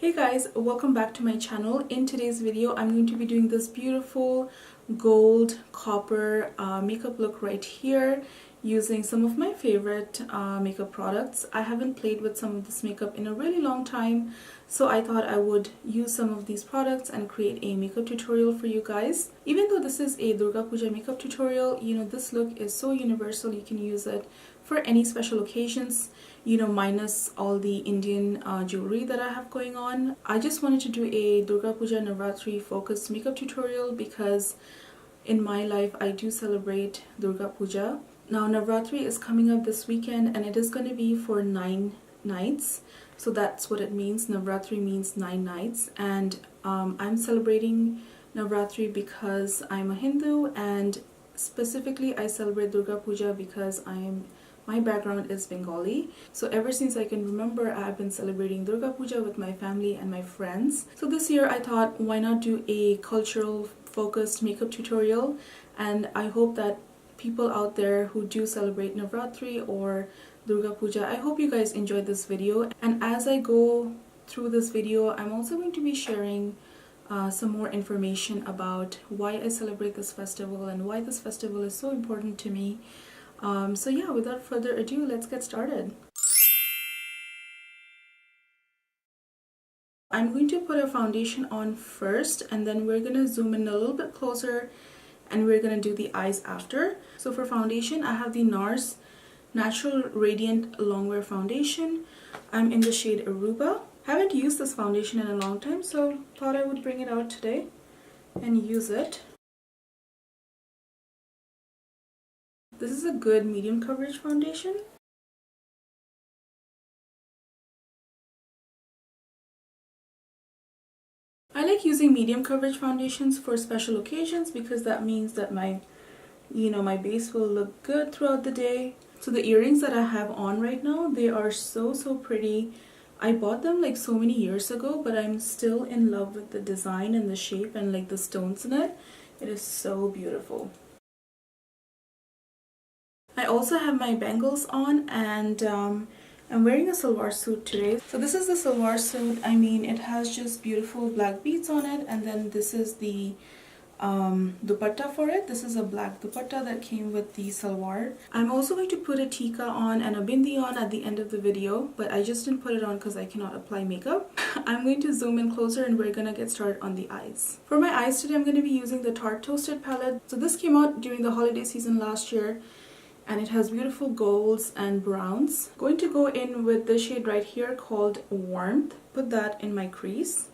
Hey guys, welcome back to my channel. In today's video, I'm going to be doing this beautiful gold copper makeup look right here using some of my favorite makeup products. I haven't played with some of this makeup in a really long time, so I thought I would use some of these products and create a makeup tutorial for you guys. Even though this is a Durga Puja makeup tutorial, this look is so universal. You can use it for any special occasions, minus all the Indian jewelry that I have going on. I just wanted to do a Durga Puja Navratri focused makeup tutorial because in my life I do celebrate Durga Puja. Now Navratri is coming up this weekend and it is going to be for 9 nights. So that's what it means. Navratri means 9 nights, and I'm celebrating Navratri because I'm a Hindu, and specifically I celebrate Durga Puja because my background is Bengali. So ever since I can remember, I've been celebrating Durga Puja with my family and my friends. So this year I thought, why not do a cultural focused makeup tutorial? And I hope that people out there who do celebrate Navratri or Durga Puja, I hope you guys enjoyed this video. And as I go through this video, I'm also going to be sharing some more information about why I celebrate this festival and why this festival is so important to me. So yeah, without further ado, let's get started. I'm going to put a foundation on first, and then we're going to zoom in a little bit closer and we're going to do the eyes after. So for foundation, I have the NARS Natural Radiant Longwear Foundation. I'm in the shade Aruba. Haven't used this foundation in a long time, so thought I would bring it out today and use it. This is a good medium coverage foundation. I like using medium coverage foundations for special occasions because that means that my base will look good throughout the day. So the earrings that I have on right now, they are so pretty. I bought them like so many years ago, but I'm still in love with the design and the shape and like the stones in it. It is so beautiful. I also have my bangles on, and I'm wearing a salwar suit today. So this is the salwar suit. I mean, it has just beautiful black beads on it, and then this is the dupatta for it. This is a black dupatta that came with the salwar. I'm also going to put a tika on and a bindi on at the end of the video, but I just didn't put it on because I cannot apply makeup. I'm going to zoom in closer and we're gonna get started on the eyes. For my eyes today, I'm going to be using the Tarte Toasted palette. So this came out during the holiday season last year, and it has beautiful golds and browns. Going to go in with this shade right here called Warmth. Put that in my crease.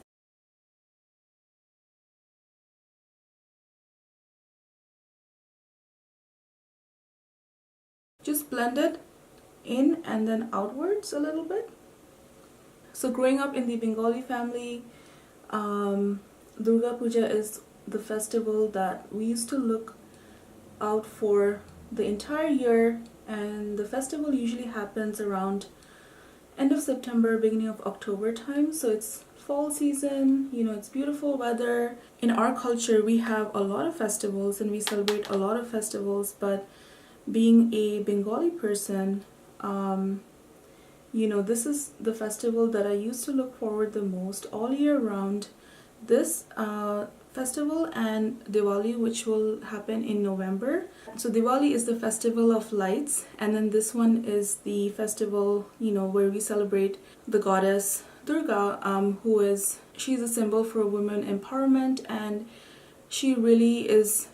Just blend it in and then outwards a little bit. So growing up in the Bengali family, Durga Puja is the festival that we used to look out for the entire year, and the festival usually happens around end of September, beginning of October time. So it's fall season, it's beautiful weather. In our culture, we have a lot of festivals and we celebrate a lot of festivals, but being a Bengali person, this is the festival that I used to look forward the most all year round. This festival and Diwali, which will happen in November. So Diwali is the festival of lights, and then this one is the festival, where we celebrate the goddess Durga, she's a symbol for women empowerment, and she really is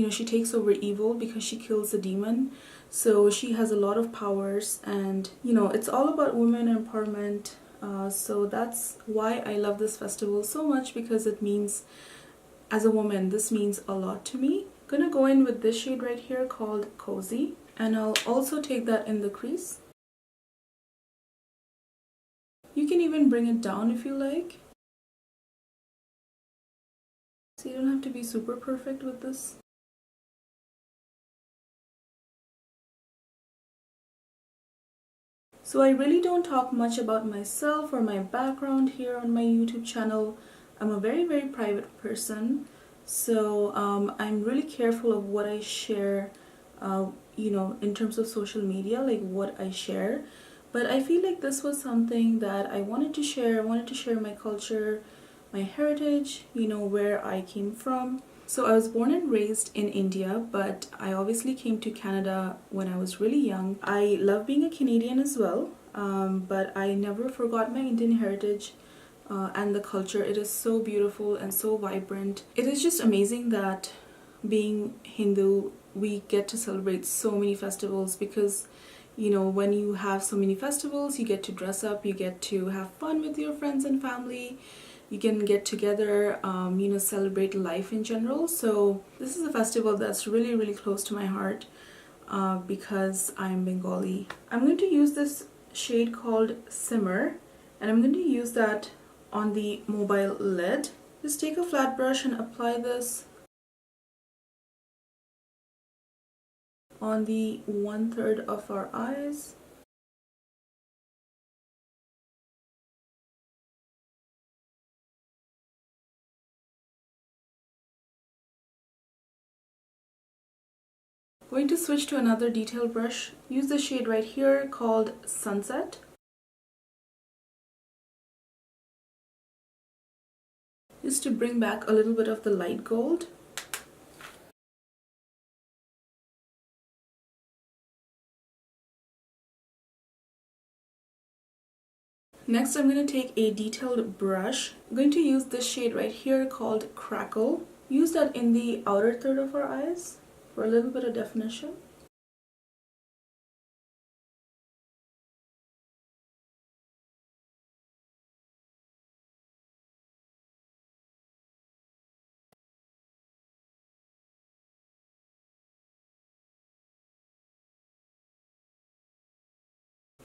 she takes over evil because she kills a demon. So she has a lot of powers, and it's all about women empowerment. So that's why I love this festival so much, because it means, as a woman, this means a lot to me. I'm gonna go in with this shade right here called Cozy, and I'll also take that in the crease. You can even bring it down if you like. So you don't have to be super perfect with this. So I really don't talk much about myself or my background here on my YouTube channel. I'm a very private person, so I'm really careful of what I share, in terms of social media, like what I share. But I feel like this was something that I wanted to share. I wanted to share my culture, my heritage, you know, where I came from. So I was born and raised in India, but I obviously came to Canada when I was really young. I love being a Canadian as well, but I never forgot my Indian heritage and the culture. It is so beautiful and so vibrant. It is just amazing that being Hindu, we get to celebrate so many festivals because, you know, when you have so many festivals, you get to dress up, you get to have fun with your friends and family, you can get together, you know, celebrate life in general. So this is a festival that's really, really close to my heart because I'm Bengali. I'm going to use this shade called Simmer, and I'm going to use that on the mobile lid. Just take a flat brush and apply this on the 1/3 of our eyes. Going to switch to another detail brush. Use the shade right here called Sunset. Just to bring back a little bit of the light gold. Next, I'm going to take a detailed brush. I'm going to use this shade right here called Crackle. Use that in the outer third of our eyes for a little bit of definition.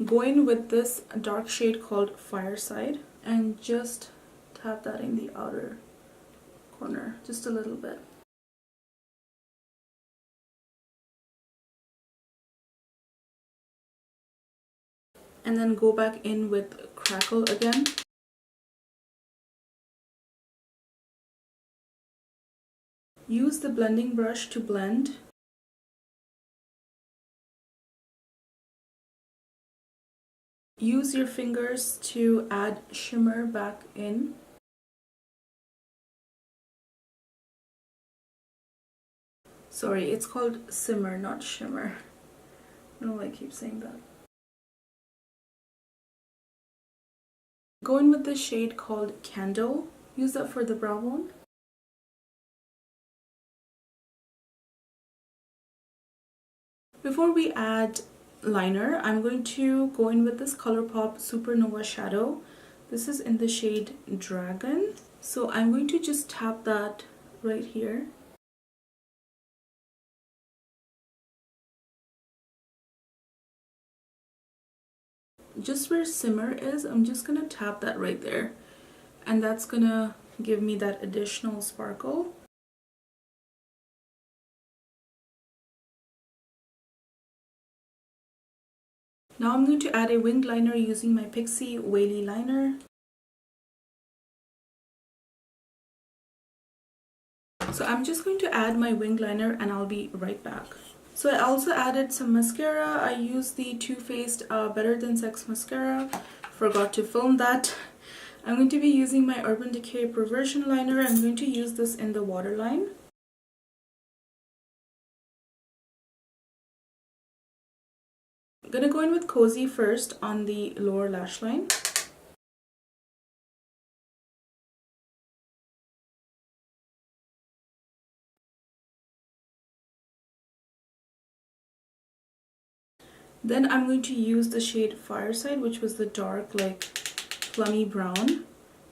Go in with this dark shade called Fireside and just tap that in the outer corner just a little bit. And then go back in with Crackle again. Use the blending brush to blend. Use your fingers to add shimmer back in. Sorry, it's called simmer, not shimmer. I don't know why I keep saying that. Go in with the shade called Candle. Use that for the brow bone. Before we add liner, I'm going to go in with this ColourPop Supernova Shadow. This is in the shade Dragon. So I'm going to just tap that right here. Just where simmer is, I'm just going to tap that right there. And that's going to give me that additional sparkle. Now I'm going to add a winged liner using my Pixi Weylie liner. So I'm just going to add my winged liner and I'll be right back. So I also added some mascara. I used the Too Faced Better Than Sex mascara. Forgot to film that. I'm going to be using my Urban Decay Perversion liner. I'm going to use this in the waterline. I'm going to go in with Cozy first on the lower lash line. Then I'm going to use the shade Fireside, which was the dark, like, plummy brown,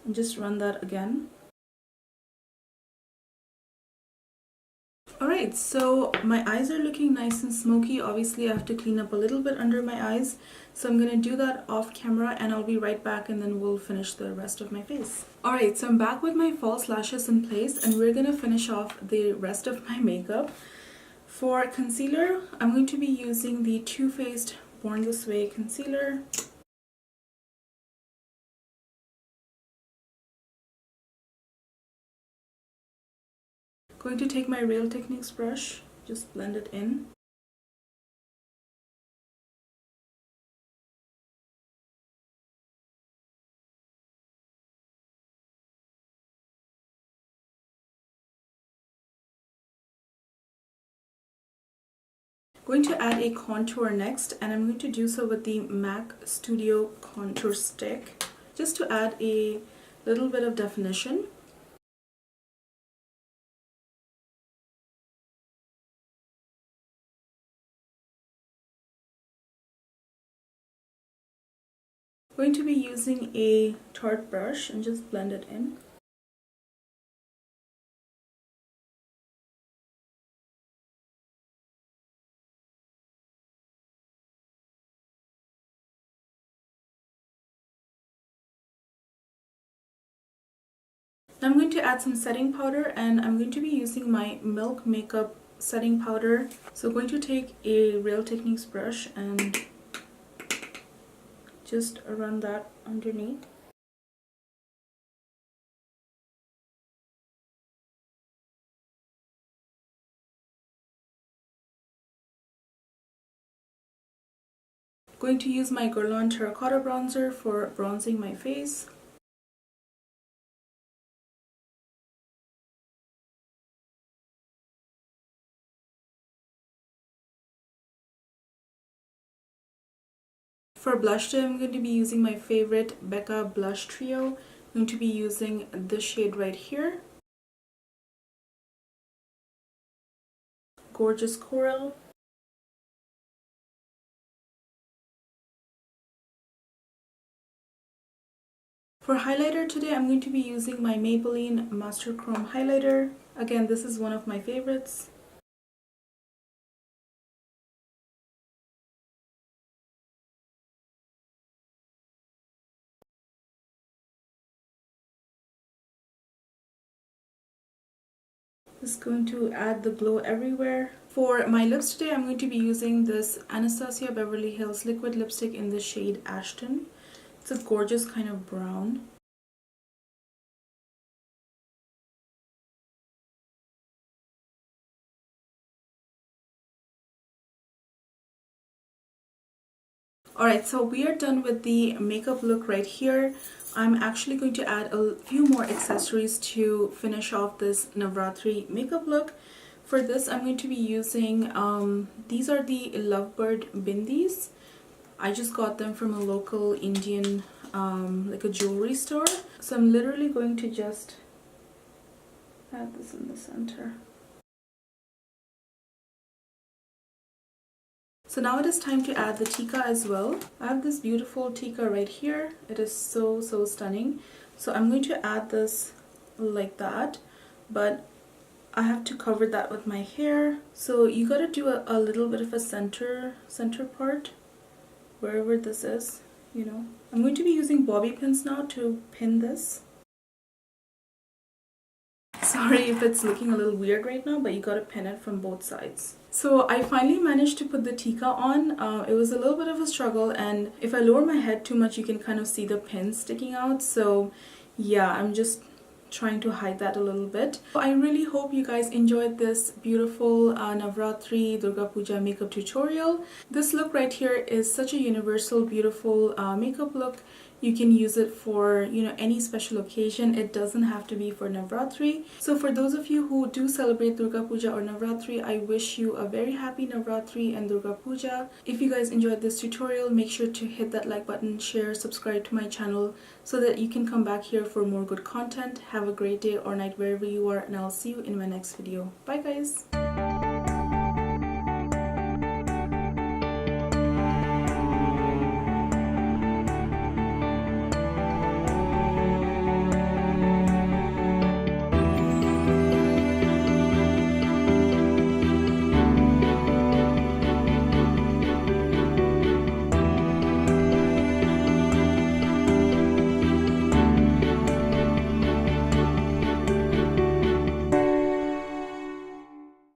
and just run that again. Alright, so my eyes are looking nice and smoky. Obviously, I have to clean up a little bit under my eyes. So I'm going to do that off camera and I'll be right back and then we'll finish the rest of my face. Alright, so I'm back with my false lashes in place and we're going to finish off the rest of my makeup. For concealer, I'm going to be using the Too Faced Born This Way concealer. Going to take my Real Techniques brush, just blend it in. Going to add a contour next, and I'm going to do so with the MAC Studio Contour Stick, just to add a little bit of definition. Going to be using a Tarte brush and just blend it in. Now I'm going to add some setting powder, and I'm going to be using my Milk Makeup setting powder. So I'm going to take a Real Techniques brush and just run that underneath. Going to use my Guerlain Terracotta bronzer for bronzing my face. For blush today, I'm going to be using my favorite Becca blush trio. I'm going to be using this shade right here, Gorgeous Coral. For highlighter today, I'm going to be using my Maybelline Master Chrome highlighter. Again, this is one of my favorites. Just going to add the glow everywhere. For my lips today, I'm going to be using this Anastasia Beverly Hills liquid lipstick in the shade Ashton. It's a gorgeous kind of brown. Alright, so we are done with the makeup look right here. I'm actually going to add a few more accessories to finish off this Navratri makeup look. For this, I'm going to be using, these are the Lovebird bindis. I just got them from a local Indian, like a jewelry store. So I'm literally going to just add this in the center. So now it is time to add the tika as well. I have this beautiful tika right here. It is so stunning. So I'm going to add this like that, but I have to cover that with my hair. So you gotta do a little bit of a center part, wherever this is, you know. I'm going to be using bobby pins now to pin this. Sorry if it's looking a little weird right now, but you gotta pin it from both sides. So I finally managed to put the tika on. It was a little bit of a struggle, and if I lower my head too much, you can kind of see the pins sticking out. So yeah, I'm just trying to hide that a little bit. I really hope you guys enjoyed this beautiful Navratri Durga Puja makeup tutorial. This look right here is such a universal, beautiful makeup look. You can use it for, you know, any special occasion. It doesn't have to be for Navratri. So for those of you who do celebrate Durga Puja or Navratri, I wish you a very happy Navratri and Durga Puja. If you guys enjoyed this tutorial, make sure to hit that like button, share, subscribe to my channel so that you can come back here for more good content. Have a great day or night wherever you are, and I'll see you in my next video. Bye guys!